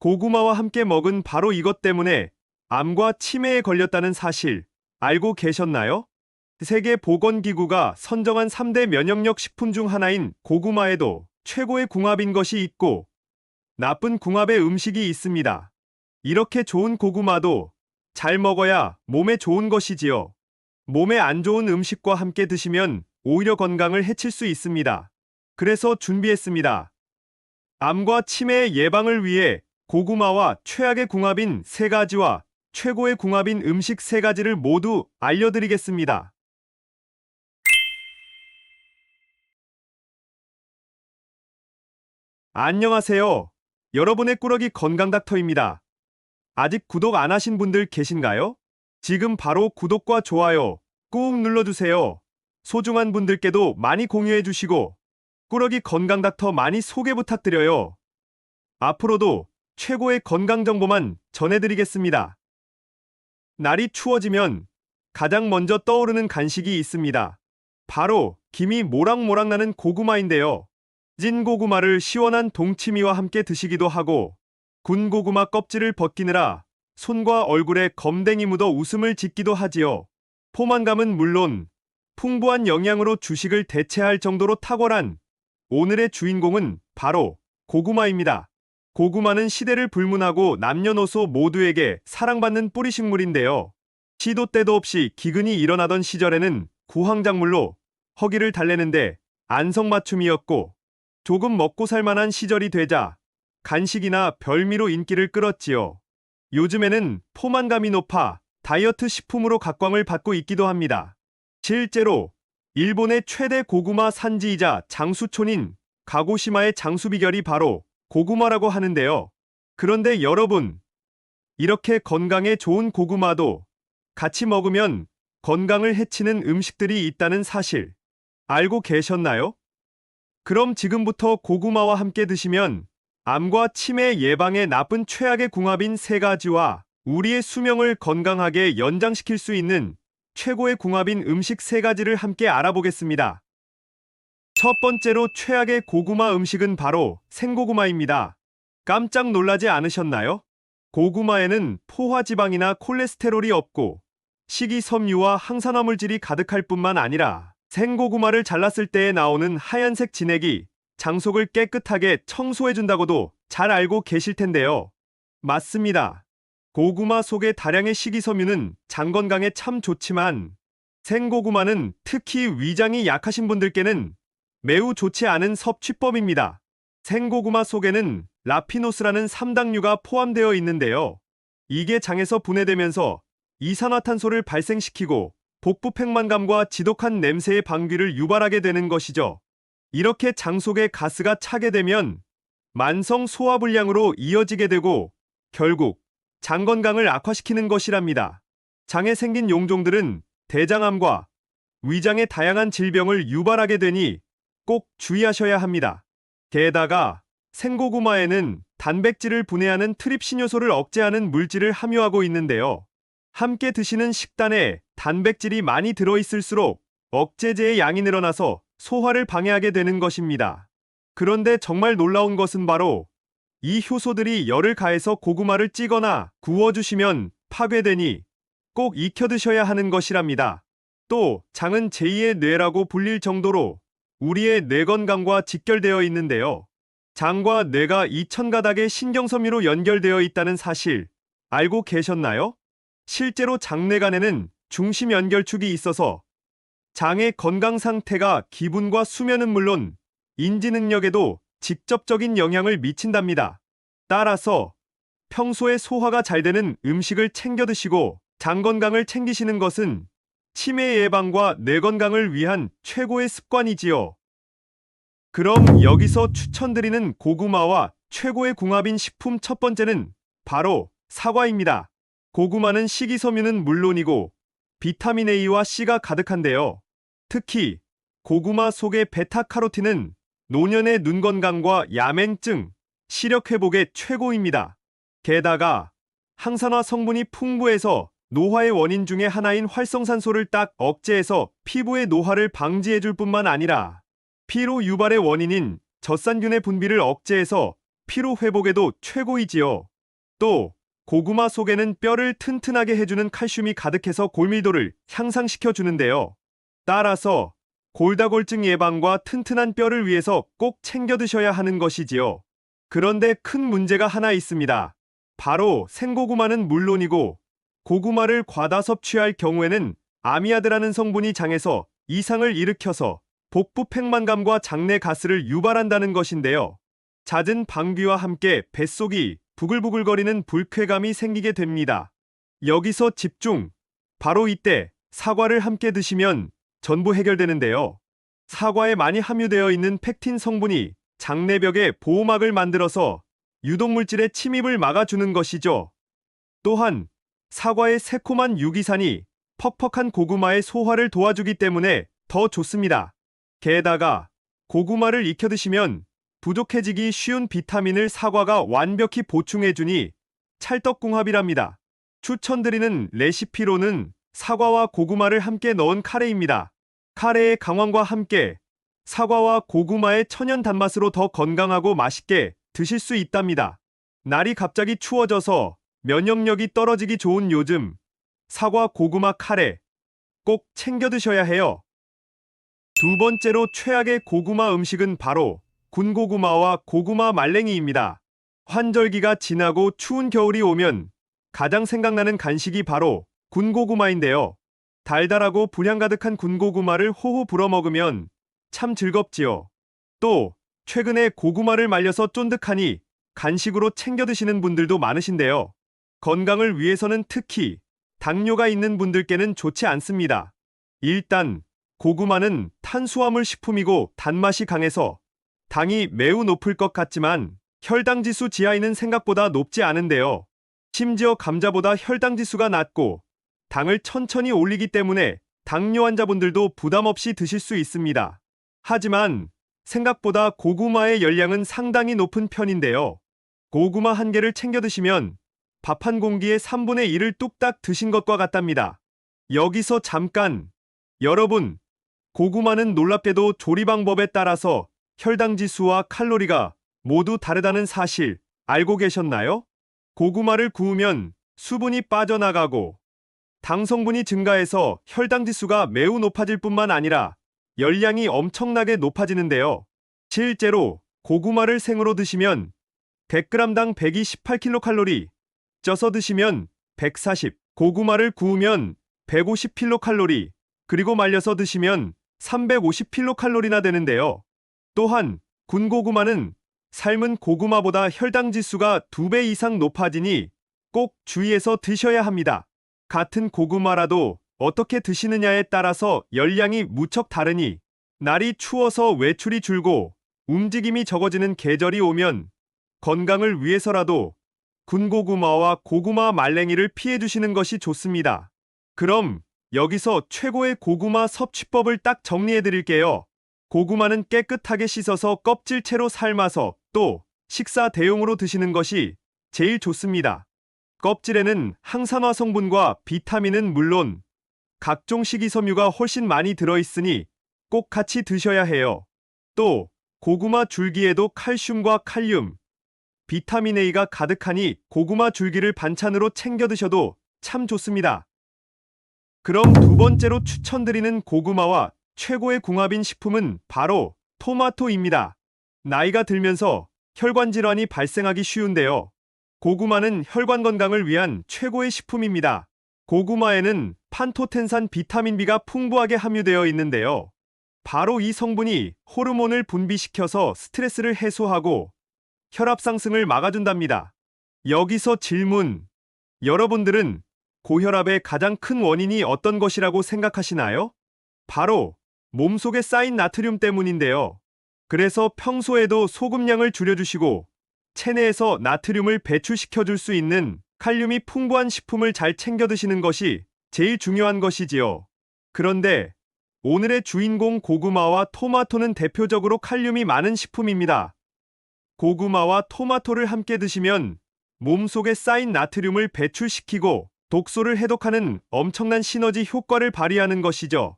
고구마와 함께 먹은 바로 이것 때문에 암과 치매에 걸렸다는 사실 알고 계셨나요? 세계보건기구가 선정한 3대 면역력 식품 중 하나인 고구마에도 최고의 궁합인 것이 있고 나쁜 궁합의 음식이 있습니다. 이렇게 좋은 고구마도 잘 먹어야 몸에 좋은 것이지요. 몸에 안 좋은 음식과 함께 드시면 오히려 건강을 해칠 수 있습니다. 그래서 준비했습니다. 암과 치매 예방을 위해 고구마와 최악의 궁합인 3가지와 최고의 궁합인 음식 3가지를 모두 알려드리겠습니다. 안녕하세요. 여러분의 꾸러기 건강닥터입니다. 아직 구독 안 하신 분들 계신가요? 지금 바로 구독과 좋아요 꾹 눌러주세요. 소중한 분들께도 많이 공유해주시고 꾸러기 건강닥터 많이 소개 부탁드려요. 앞으로도 최고의 건강 정보만 전해드리겠습니다. 날이 추워지면 가장 먼저 떠오르는 간식이 있습니다. 바로 김이 모락모락 나는 고구마인데요. 찐 고구마를 시원한 동치미와 함께 드시기도 하고 군 고구마 껍질을 벗기느라 손과 얼굴에 검댕이 묻어 웃음을 짓기도 하지요. 포만감은 물론 풍부한 영양으로 주식을 대체할 정도로 탁월한 오늘의 주인공은 바로 고구마입니다. 고구마는 시대를 불문하고 남녀노소 모두에게 사랑받는 뿌리식물인데요. 시도 때도 없이 기근이 일어나던 시절에는 구황작물로 허기를 달래는데 안성맞춤이었고 조금 먹고 살만한 시절이 되자 간식이나 별미로 인기를 끌었지요. 요즘에는 포만감이 높아 다이어트 식품으로 각광을 받고 있기도 합니다. 실제로 일본의 최대 고구마 산지이자 장수촌인 가고시마의 장수 비결이 바로 고구마라고 하는데요. 그런데 여러분, 이렇게 건강에 좋은 고구마도 같이 먹으면 건강을 해치는 음식들이 있다는 사실 알고 계셨나요? 그럼 지금부터 고구마와 함께 드시면 암과 치매 예방에 나쁜 최악의 궁합인 3가지와 우리의 수명을 건강하게 연장시킬 수 있는 최고의 궁합인 음식 3가지를 함께 알아보겠습니다. 첫 번째로 최악의 고구마 음식은 바로 생고구마입니다. 깜짝 놀라지 않으셨나요? 고구마에는 포화지방이나 콜레스테롤이 없고 식이섬유와 항산화 물질이 가득할 뿐만 아니라 생고구마를 잘랐을 때에 나오는 하얀색 진액이 장속을 깨끗하게 청소해준다고도 잘 알고 계실 텐데요. 맞습니다. 고구마 속의 다량의 식이섬유는 장 건강에 참 좋지만 생고구마는 특히 위장이 약하신 분들께는 매우 좋지 않은 섭취법입니다. 생고구마 속에는 라피노스라는 삼당류가 포함되어 있는데요. 이게 장에서 분해되면서 이산화탄소를 발생시키고 복부 팽만감과 지독한 냄새의 방귀를 유발하게 되는 것이죠. 이렇게 장 속에 가스가 차게 되면 만성 소화불량으로 이어지게 되고 결국 장 건강을 악화시키는 것이랍니다. 장에 생긴 용종들은 대장암과 위장의 다양한 질병을 유발하게 되니 꼭 주의하셔야 합니다. 게다가 생고구마에는 단백질을 분해하는 트립신 요소를 억제하는 물질을 함유하고 있는데요. 함께 드시는 식단에 단백질이 많이 들어있을수록 억제제의 양이 늘어나서 소화를 방해하게 되는 것입니다. 그런데 정말 놀라운 것은 바로 이 효소들이 열을 가해서 고구마를 찌거나 구워주시면 파괴되니 꼭 익혀 드셔야 하는 것이랍니다. 또 장은 제2의 뇌라고 불릴 정도로 우리의 뇌 건강과 직결되어 있는데요. 장과 뇌가 2000가닥의 신경섬유로 연결되어 있다는 사실 알고 계셨나요? 실제로 장내간에는 중심 연결축이 있어서 장의 건강 상태가 기분과 수면은 물론 인지 능력에도 직접적인 영향을 미친답니다. 따라서 평소에 소화가 잘 되는 음식을 챙겨 드시고 장 건강을 챙기시는 것은 치매 예방과 뇌 건강을 위한 최고의 습관이지요. 그럼 여기서 추천드리는 고구마와 최고의 궁합인 식품 첫 번째는 바로 사과입니다. 고구마는 식이섬유는 물론이고 비타민 A와 C가 가득한데요. 특히 고구마 속의 베타카로틴은 노년의 눈 건강과 야맹증, 시력 회복에 최고입니다. 게다가 항산화 성분이 풍부해서 노화의 원인 중에 하나인 활성산소를 딱 억제해서 피부의 노화를 방지해줄 뿐만 아니라 피로 유발의 원인인 젖산균의 분비를 억제해서 피로 회복에도 최고이지요. 또 고구마 속에는 뼈를 튼튼하게 해주는 칼슘이 가득해서 골밀도를 향상시켜 주는데요. 따라서 골다공증 예방과 튼튼한 뼈를 위해서 꼭 챙겨 드셔야 하는 것이지요. 그런데 큰 문제가 하나 있습니다. 바로 생고구마는 물론이고 고구마를 과다 섭취할 경우에는 아미아드라는 성분이 장에서 이상을 일으켜서 복부 팽만감과 장내 가스를 유발한다는 것인데요. 잦은 방귀와 함께 뱃속이 부글부글거리는 불쾌감이 생기게 됩니다. 여기서 집중! 바로 이때 사과를 함께 드시면 전부 해결되는데요. 사과에 많이 함유되어 있는 펙틴 성분이 장내벽에 보호막을 만들어서 유독물질의 침입을 막아주는 것이죠. 또한 사과의 새콤한 유기산이 퍽퍽한 고구마의 소화를 도와주기 때문에 더 좋습니다. 게다가 고구마를 익혀 드시면 부족해지기 쉬운 비타민을 사과가 완벽히 보충해주니 찰떡궁합이랍니다. 추천드리는 레시피로는 사과와 고구마를 함께 넣은 카레입니다. 카레의 강황과 함께 사과와 고구마의 천연 단맛으로 더 건강하고 맛있게 드실 수 있답니다. 날이 갑자기 추워져서 면역력이 떨어지기 좋은 요즘, 사과 고구마 카레 꼭 챙겨 드셔야 해요. 두 번째로 최악의 고구마 음식은 바로 군고구마와 고구마 말랭이입니다. 환절기가 지나고 추운 겨울이 오면 가장 생각나는 간식이 바로 군고구마인데요. 달달하고 분향 가득한 군고구마를 호호 불어 먹으면 참 즐겁지요. 또 최근에 고구마를 말려서 쫀득하니 간식으로 챙겨 드시는 분들도 많으신데요. 건강을 위해서는 특히 당뇨가 있는 분들께는 좋지 않습니다. 일단 고구마는 탄수화물 식품이고 단맛이 강해서 당이 매우 높을 것 같지만 혈당 지수 지하에는 생각보다 높지 않은데요. 심지어 감자보다 혈당 지수가 낮고 당을 천천히 올리기 때문에 당뇨 환자분들도 부담 없이 드실 수 있습니다. 하지만 생각보다 고구마의 열량은 상당히 높은 편인데요. 고구마 한 개를 챙겨 드시면 밥 한 공기의 3분의 1을 뚝딱 드신 것과 같답니다. 여기서 잠깐! 여러분, 고구마는 놀랍게도 조리 방법에 따라서 혈당 지수와 칼로리가 모두 다르다는 사실 알고 계셨나요? 고구마를 구우면 수분이 빠져나가고 당 성분이 증가해서 혈당 지수가 매우 높아질 뿐만 아니라 열량이 엄청나게 높아지는데요. 실제로 고구마를 생으로 드시면 100g당 128kcal, 쪄서 드시면 140, 고구마를 구우면 150kcal, 그리고 말려서 드시면 350kcal나 되는데요. 또한 군고구마는 삶은 고구마보다 혈당 지수가 2배 이상 높아지니 꼭 주의해서 드셔야 합니다. 같은 고구마라도 어떻게 드시느냐에 따라서 열량이 무척 다르니 날이 추워서 외출이 줄고 움직임이 적어지는 계절이 오면 건강을 위해서라도 군고구마와 고구마 말랭이를 피해 주시는 것이 좋습니다. 그럼 여기서 최고의 고구마 섭취법을 딱 정리해 드릴게요. 고구마는 깨끗하게 씻어서 껍질채로 삶아서 또 식사 대용으로 드시는 것이 제일 좋습니다. 껍질에는 항산화 성분과 비타민은 물론 각종 식이섬유가 훨씬 많이 들어있으니 꼭 같이 드셔야 해요. 또 고구마 줄기에도 칼슘과 칼륨, 비타민 A가 가득하니 고구마 줄기를 반찬으로 챙겨 드셔도 참 좋습니다. 그럼 두 번째로 추천드리는 고구마와 최고의 궁합인 식품은 바로 토마토입니다. 나이가 들면서 혈관 질환이 발생하기 쉬운데요. 고구마는 혈관 건강을 위한 최고의 식품입니다. 고구마에는 판토텐산 비타민 B가 풍부하게 함유되어 있는데요. 바로 이 성분이 호르몬을 분비시켜서 스트레스를 해소하고 혈압 상승을 막아준답니다. 여기서 질문. 여러분들은 고혈압의 가장 큰 원인이 어떤 것이라고 생각하시나요? 바로 몸속에 쌓인 나트륨 때문인데요. 그래서 평소에도 소금량을 줄여주시고 체내에서 나트륨을 배출시켜줄 수 있는 칼륨이 풍부한 식품을 잘 챙겨 드시는 것이 제일 중요한 것이지요. 그런데 오늘의 주인공 고구마와 토마토는 대표적으로 칼륨이 많은 식품입니다. 고구마와 토마토를 함께 드시면 몸속에 쌓인 나트륨을 배출시키고 독소를 해독하는 엄청난 시너지 효과를 발휘하는 것이죠.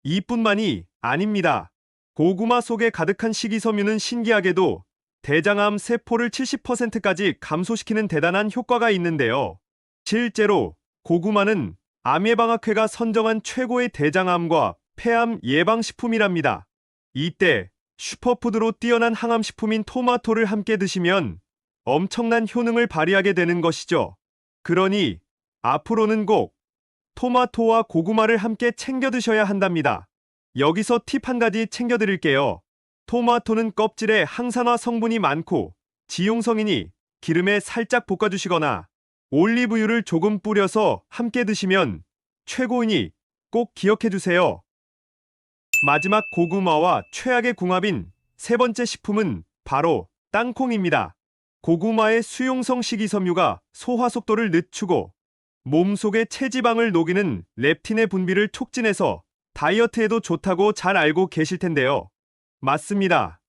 이뿐만이 아닙니다. 고구마 속에 가득한 식이섬유는 신기하게도 대장암 세포를 70%까지 감소시키는 대단한 효과가 있는데요. 실제로 고구마는 암예방학회가 선정한 최고의 대장암과 폐암 예방식품이랍니다. 이때 슈퍼푸드로 뛰어난 항암식품인 토마토를 함께 드시면 엄청난 효능을 발휘하게 되는 것이죠. 그러니 앞으로는 꼭 토마토와 고구마를 함께 챙겨 드셔야 한답니다. 여기서 팁 한 가지 챙겨 드릴게요. 토마토는 껍질에 항산화 성분이 많고 지용성이니 기름에 살짝 볶아주시거나 올리브유를 조금 뿌려서 함께 드시면 최고이니 꼭 기억해 주세요. 마지막 고구마와 최악의 궁합인 세 번째 식품은 바로 땅콩입니다. 고구마의 수용성 식이섬유가 소화 속도를 늦추고 몸속의 체지방을 녹이는 렙틴의 분비를 촉진해서 다이어트에도 좋다고 잘 알고 계실 텐데요. 맞습니다.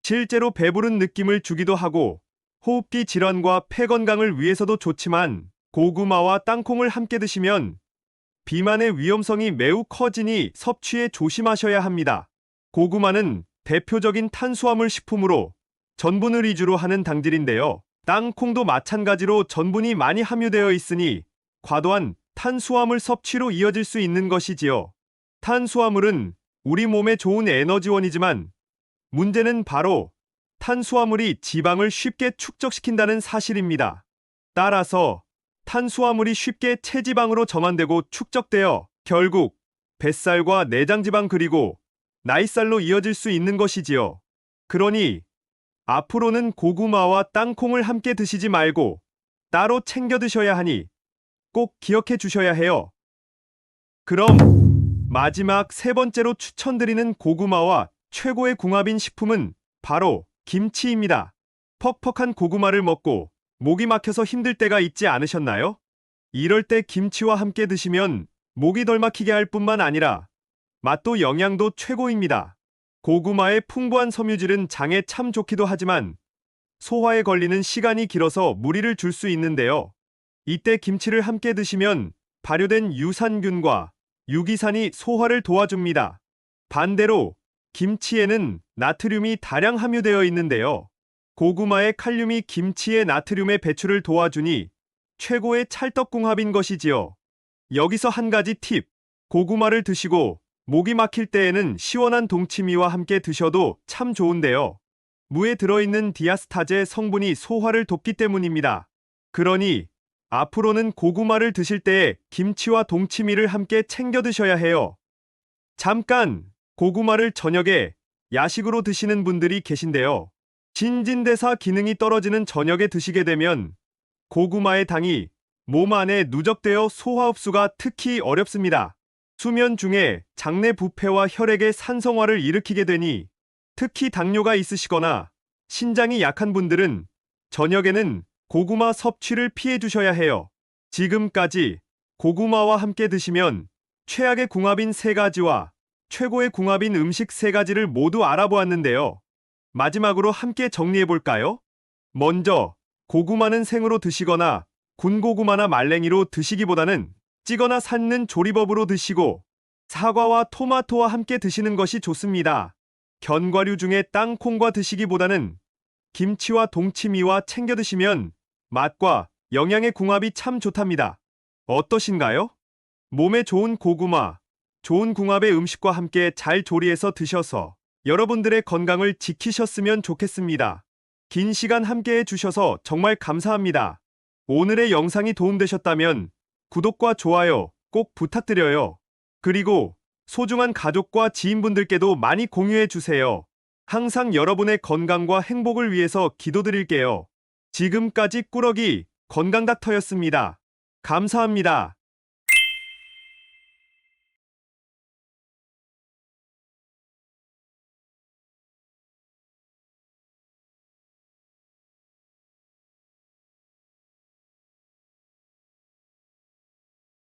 실제로 배부른 느낌을 주기도 하고 호흡기 질환과 폐 건강을 위해서도 좋지만 고구마와 땅콩을 함께 드시면 비만의 위험성이 매우 커지니 섭취에 조심하셔야 합니다. 고구마는 대표적인 탄수화물 식품으로 전분을 위주로 하는 당질인데요. 땅콩도 마찬가지로 전분이 많이 함유되어 있으니 과도한 탄수화물 섭취로 이어질 수 있는 것이지요. 탄수화물은 우리 몸에 좋은 에너지원이지만 문제는 바로 탄수화물이 지방을 쉽게 축적시킨다는 사실입니다. 따라서 탄수화물이 쉽게 체지방으로 전환되고 축적되어 결국 뱃살과 내장지방 그리고 나이살로 이어질 수 있는 것이지요. 그러니 앞으로는 고구마와 땅콩을 함께 드시지 말고 따로 챙겨 드셔야 하니 꼭 기억해 주셔야 해요. 그럼 마지막 세 번째로 추천드리는 고구마와 최고의 궁합인 식품은 바로 김치입니다. 퍽퍽한 고구마를 먹고 목이 막혀서 힘들 때가 있지 않으셨나요? 이럴 때 김치와 함께 드시면 목이 덜 막히게 할 뿐만 아니라 맛도 영양도 최고입니다. 고구마의 풍부한 섬유질은 장에 참 좋기도 하지만 소화에 걸리는 시간이 길어서 무리를 줄 수 있는데요. 이때 김치를 함께 드시면 발효된 유산균과 유기산이 소화를 도와줍니다. 반대로 김치에는 나트륨이 다량 함유되어 있는데요. 고구마의 칼륨이 김치의 나트륨의 배출을 도와주니 최고의 찰떡궁합인 것이지요. 여기서 한 가지 팁. 고구마를 드시고 목이 막힐 때에는 시원한 동치미와 함께 드셔도 참 좋은데요. 무에 들어있는 디아스타제 성분이 소화를 돕기 때문입니다. 그러니 앞으로는 고구마를 드실 때에 김치와 동치미를 함께 챙겨 드셔야 해요. 잠깐! 고구마를 저녁에 야식으로 드시는 분들이 계신데요. 신진대사 기능이 떨어지는 저녁에 드시게 되면 고구마의 당이 몸 안에 누적되어 소화 흡수가 특히 어렵습니다. 수면 중에 장내 부패와 혈액의 산성화를 일으키게 되니 특히 당뇨가 있으시거나 신장이 약한 분들은 저녁에는 고구마 섭취를 피해 주셔야 해요. 지금까지 고구마와 함께 드시면 최악의 궁합인 세 가지와 최고의 궁합인 음식 세 가지를 모두 알아보았는데요. 마지막으로 함께 정리해볼까요? 먼저 고구마는 생으로 드시거나 군고구마나 말랭이로 드시기보다는 찌거나 삶는 조리법으로 드시고 사과와 토마토와 함께 드시는 것이 좋습니다. 견과류 중에 땅콩과 드시기보다는 김치와 동치미와 챙겨 드시면 맛과 영양의 궁합이 참 좋답니다. 어떠신가요? 몸에 좋은 고구마, 좋은 궁합의 음식과 함께 잘 조리해서 드셔서 여러분들의 건강을 지키셨으면 좋겠습니다. 긴 시간 함께 해주셔서 정말 감사합니다. 오늘의 영상이 도움되셨다면 구독과 좋아요 꼭 부탁드려요. 그리고 소중한 가족과 지인분들께도 많이 공유해주세요. 항상 여러분의 건강과 행복을 위해서 기도드릴게요. 지금까지 꾸러기 건강닥터였습니다. 감사합니다.